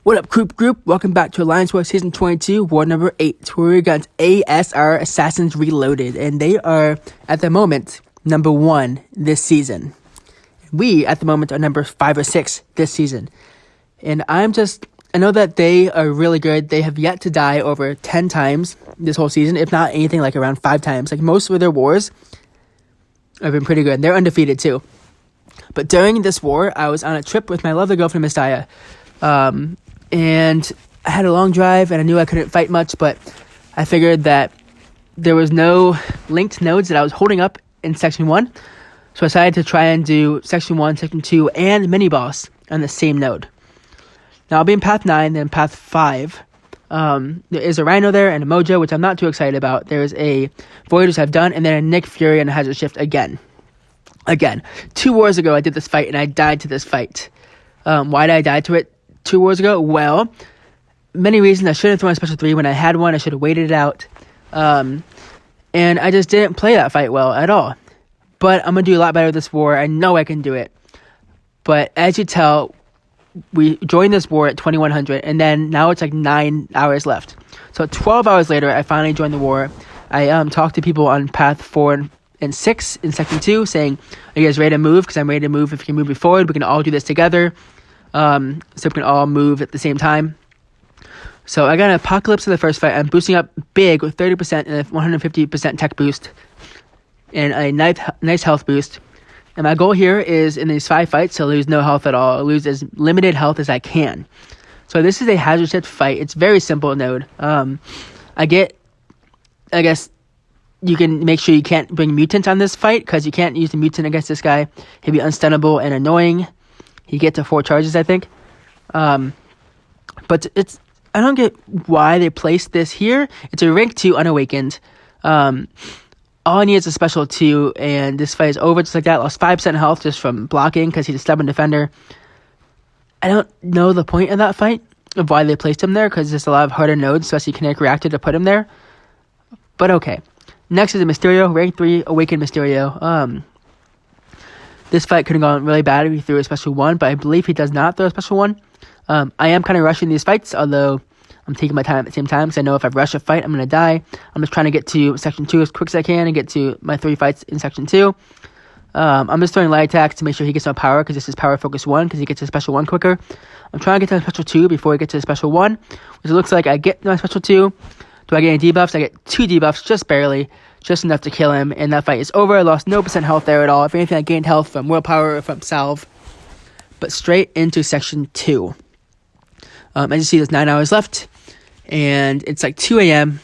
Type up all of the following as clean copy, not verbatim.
What up, group? Welcome back to Alliance War Season 22, War number 8, where we're against ASR Assassins Reloaded, and they are, at the moment, number 1 this season. We, at the moment, are number 5 or 6 this season. And I know that they are really good. They have yet to die over 10 times this whole season, if not anything like around 5 times. Like, most of their wars have been pretty good. They're undefeated, too. But during this war, I was on a trip with my lovely girlfriend, Mysterio. And I had a long drive, and I knew I couldn't fight much, but I figured that there was no linked nodes that I was holding up in Section 1, so I decided to try and do Section 1, Section 2, and Mini-Boss on the same node. Now, I'll be in Path 9, then Path 5. There is a Rhino there, and a Mojo, which I'm not too excited about. There's a Void, which I've done, and then a Nick Fury and a Hazard Shift again. 2 wars ago, I did this fight, and I died to this fight. Why did I die to it 2 wars ago? Well, many reasons. I should have thrown a special 3 when I had one. I should have waited it out. And I just didn't play that fight well at all. But I'm going to do a lot better this war. I know I can do it. But as you tell, we joined this war at 2100, and then now it's like 9 hours left. So 12 hours later, I finally joined the war. I talked to people on Path 4 and 6 in Section 2 saying, are you guys ready to move? Because I'm ready to move. If you can move me forward, we can all do this together. So we can all move at the same time. So I got an Apocalypse in the first fight. I'm boosting up big with 30% and a 150% tech boost and a nice health boost. And my goal here is in these 5 fights to lose no health at all. Lose as limited health as I can. So this is a hazard shift fight. It's very simple node. I guess you can make sure you can't bring mutant on this fight because you can't use the mutant against this guy. He'll be unstunnable and annoying. He gets to 4 charges, I think. But I don't get why they placed this here. It's a rank 2 unawakened. All I need is a special 2, and this fight is over just like that. Lost 5% health just from blocking because he's a stubborn defender. I don't know the point of that fight, of why they placed him there, because there's a lot of harder nodes, especially Kinetic Reactor, to put him there. But okay. Next is a Mysterio, rank 3 awakened Mysterio. This fight could have gone really bad if he threw a special 1, but I believe he does not throw a special 1. I am kind of rushing these fights, although I'm taking my time at the same time, because I know if I rush a fight, I'm going to die. I'm just trying to get to Section 2 as quick as I can and get to my 3 fights in Section 2. I'm just throwing light attacks to make sure he gets no power, because this is power focus 1, because he gets a special 1 quicker. I'm trying to get to a special 2 before he gets to a special 1, which looks like I get my special 2. Do I get any debuffs? I get 2 debuffs, just barely. Just enough to kill him, and that fight is over. I lost no % health there at all. If anything, I gained health from willpower or from salve. But straight into Section 2. As you see, there's 9 hours left, and it's like 2 a.m.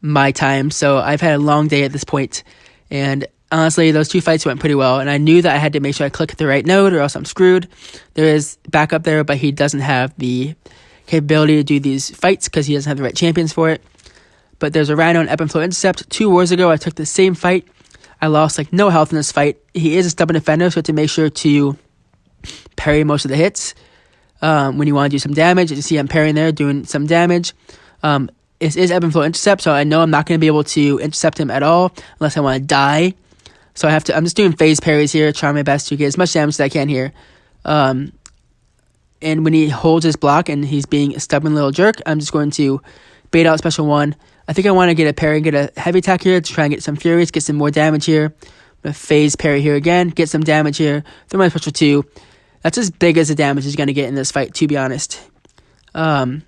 my time, so I've had a long day at this point. And honestly, those 2 fights went pretty well, and I knew that I had to make sure I click the right node, or else I'm screwed. There is backup there, but he doesn't have the capability to do these fights because he doesn't have the right champions for it. But there's a Rhino and Ebb and Flow Intercept. 2 wars ago, I took the same fight. I lost like no health in this fight. He is a stubborn defender, so you have to make sure to parry most of the hits. When you want to do some damage, you see I'm parrying there, doing some damage. It is Ebb and Flow Intercept, so I know I'm not going to be able to intercept him at all unless I want to die. So I'm just doing phase parries here, trying my best to get as much damage as I can here. And when he holds his block and he's being a stubborn little jerk, I'm just going to bait out special 1. I think I want to get a parry and get a heavy attack here to try and get some Furies, get some more damage here. I'm going to phase parry here again, get some damage here, throw my special 2. That's as big as the damage he's going to get in this fight, to be honest. Baiting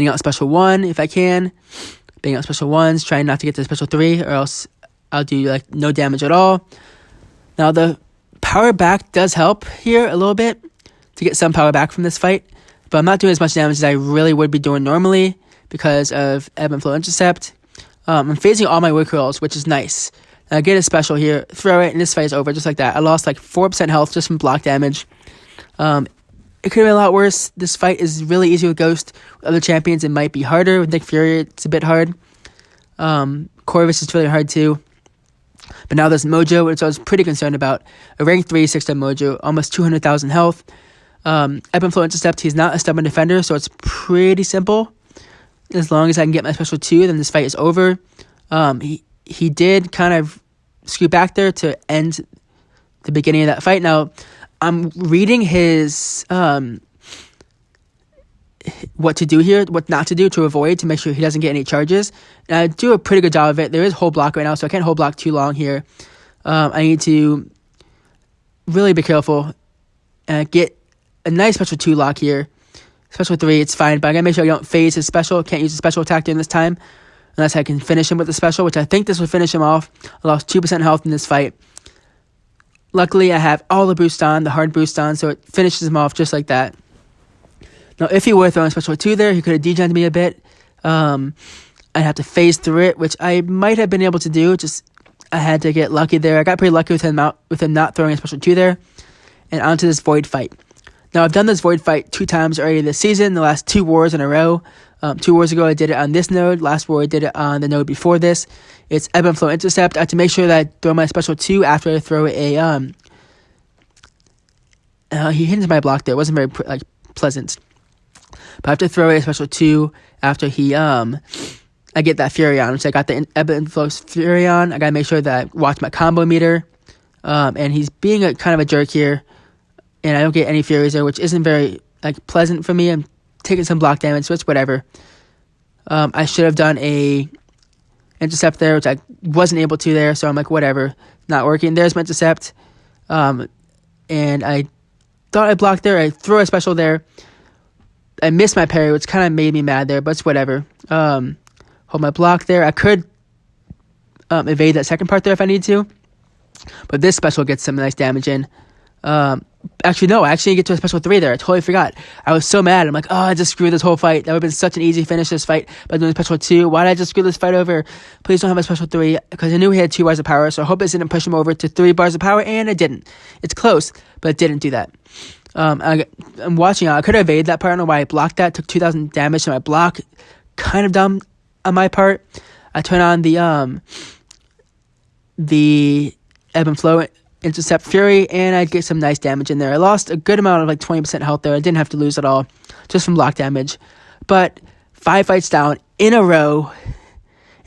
out special 1 if I can. Baiting out special 1s, trying not to get to special 3, or else I'll do like no damage at all. Now the power back does help here a little bit to get some power back from this fight, but I'm not doing as much damage as I really would be doing normally because of Ebb and Flow Intercept. I'm phasing all my wood curls, which is nice. I get a special here, throw it, and this fight is over just like that. I lost like 4% health just from block damage. It could have been a lot worse. This fight is really easy with Ghost. With other champions, it might be harder. With Nick Fury, it's a bit hard. Corvus is really hard too. But now there's Mojo, which I was pretty concerned about. A rank 3 6-star Mojo, almost 200,000 health. Ebb and Flow Intercept, he's not a stubborn defender, so it's pretty simple. As long as I can get my special 2, then this fight is over. He did kind of scoot back there to end the beginning of that fight. Now, I'm reading his what to do here, what not to do to avoid, to make sure he doesn't get any charges. And I do a pretty good job of it. There is hold block right now, so I can't hold block too long here. I need to really be careful and get a nice special 2 lock here. Special 3, it's fine, but I gotta make sure I don't phase his special. Can't use a special attack during this time unless I can finish him with the special, which I think this will finish him off. I lost 2% health in this fight. Luckily, I have all the boost on, the hard boost on, so it finishes him off just like that. Now, if he were throwing special 2 there, he could have degened me a bit. I'd have to phase through it, which I might have been able to do. Just I had to get lucky there. I got pretty lucky with him not throwing a special 2 there. And onto this Void fight. Now, I've done this Void fight 2 times already this season, the last 2 wars in a row. 2 wars ago, I did it on this node. Last war, I did it on the node before this. It's Ebb and Flow Intercept. I have to make sure that I throw my special 2 after I throw a... he hit into my block there. It wasn't very pleasant. But I have to throw a special 2 after I get that Fury on, which I got the Ebb and Flow Fury on. I got to make sure that I watch my combo meter. And he's being kind of a jerk here. And I don't get any Furies there, which isn't very pleasant for me. I'm taking some block damage, so it's whatever. I should have done a intercept there, which I wasn't able to there. So I'm like, whatever. Not working. There's my intercept. And I thought I blocked there. I threw a special there. I missed my parry, which kind of made me mad there, but it's whatever. Hold my block there. I could evade that second part there if I need to. But this special gets some nice damage in. Actually, no, I actually get to a special 3 there. I totally forgot. I was so mad. I'm like, I just screwed this whole fight. That would have been such an easy finish, this fight, by doing a special 2. Why did I just screw this fight over? Please don't have a special 3, because I knew he had 2 bars of power, so I hope it didn't push him over to 3 bars of power, and it didn't. It's close, but it didn't do that. I'm watching out. I could have evaded that part. I don't know why I blocked that. Took 2,000 damage to my block. Kind of dumb on my part. I turn on the Ebb and Flow Intercept Fury, and I get some nice damage in there. I lost a good amount of 20% health there. I didn't have to lose at all, just from block damage. But 5 fights down in a row,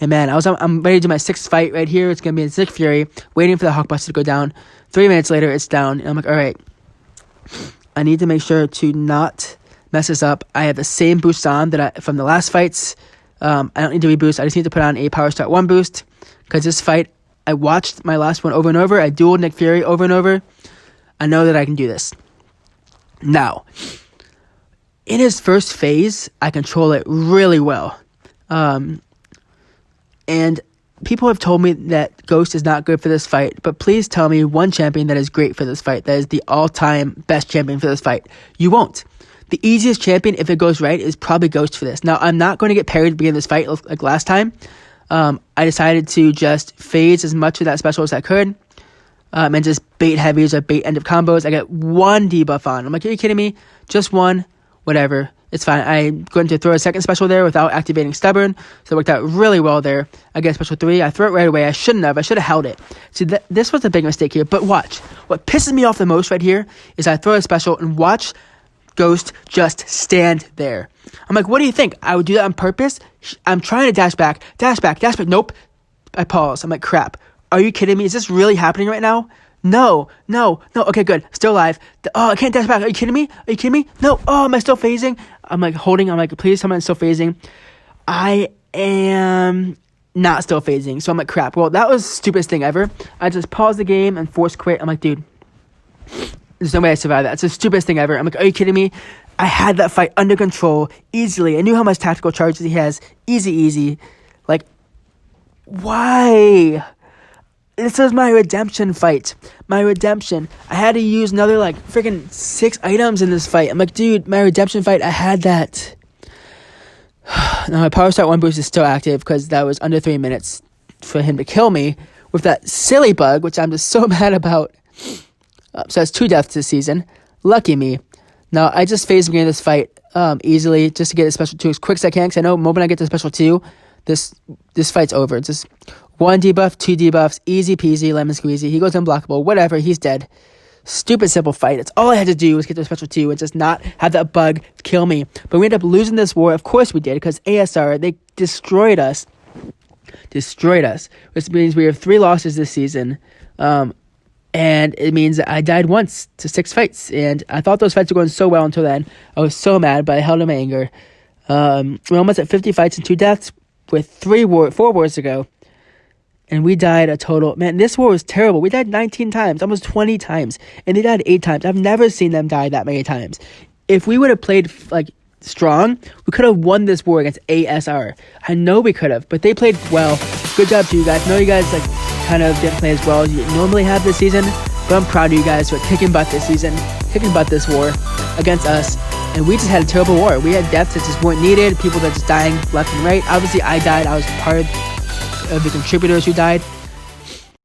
and man, I'm ready to do my 6th fight right here. It's gonna be a Sick Fury, waiting for the Hawkbuster to go down. 3 minutes later, it's down, and I'm like, all right, I need to make sure to not mess this up. I have the same boost on from the last fights. I don't need to reboost. I just need to put on a Power Start 1 boost, because this fight, I watched my last one over and over. I dueled Nick Fury over and over. I know that I can do this. Now, in his first phase, I control it really well. And people have told me that Ghost is not good for this fight, but please tell me one champion that is great for this fight, that is the all-time best champion for this fight. You won't. The easiest champion, if it goes right, is probably Ghost for this. Now, I'm not going to get parried at the beginning of this fight like last time. I decided to just phase as much of that special as I could, and just bait heavies or bait end of combos. I get 1 debuff on. I'm like, are you kidding me? Just 1? Whatever. It's fine. I'm going to throw a second special there without activating Stubborn, so it worked out really well there. I get special 3. I throw it right away. I shouldn't have. I should have held it. See, this was a big mistake here, but watch. What pisses me off the most right here is I throw a special and watch Ghost just stand there. I'm like, what do you think? I would do that on purpose? I'm trying to dash back. Nope. I pause. I'm like, crap. Are you kidding me? Is this really happening right now? No. Okay, good. Still alive. I can't dash back. Are you kidding me? No. Am I still phasing? I'm like holding. I'm like, please tell me I'm still phasing. I am not still phasing. So I'm like, crap. Well, that was the stupidest thing ever. I just paused the game and forced quit. I'm like, dude, there's no way I survived that. It's the stupidest thing ever. I'm like, are you kidding me? I had that fight under control easily. I knew how much tactical charges he has. Easy. Like, why? This is my redemption fight. My redemption. I had to use another, freaking 6 items in this fight. I'm like, dude, my redemption fight, I had that. Now, my Power Start 1 boost is still active because that was under 3 minutes for him to kill me with that silly bug, which I'm just so mad about. So that's 2 deaths this season. Lucky me. Now, I just phased beginning this fight easily just to get a special 2 as quick as I can, because I know the moment I get to special 2, this fight's over. It's just 1 debuff, 2 debuffs, easy peasy, lemon squeezy. He goes unblockable, whatever, he's dead. Stupid simple fight. That's all I had to do was get to a special 2 and just not have that bug kill me. But we ended up losing this war. Of course we did, because ASR, they destroyed us. Which means we have 3 losses this season. And And it means that I died once to 6 fights. And I thought those fights were going so well until then. I was so mad, but I held in my anger. We're almost at 50 fights and 2 deaths with 4 wars to go. And we died a total... Man, this war was terrible. We died 19 times, almost 20 times. And they died 8 times. I've never seen them die that many times. If we would have played, strong, we could have won this war against ASR. I know we could have, but they played well. Good job to you guys. I know you guys, kind of didn't play as well as you normally have this season, but I'm proud of you guys for kicking butt this season, kicking butt this war against us. And we just had a terrible war. We had deaths that just weren't needed, people that just dying left and right. Obviously, I died. I was part of the contributors who died.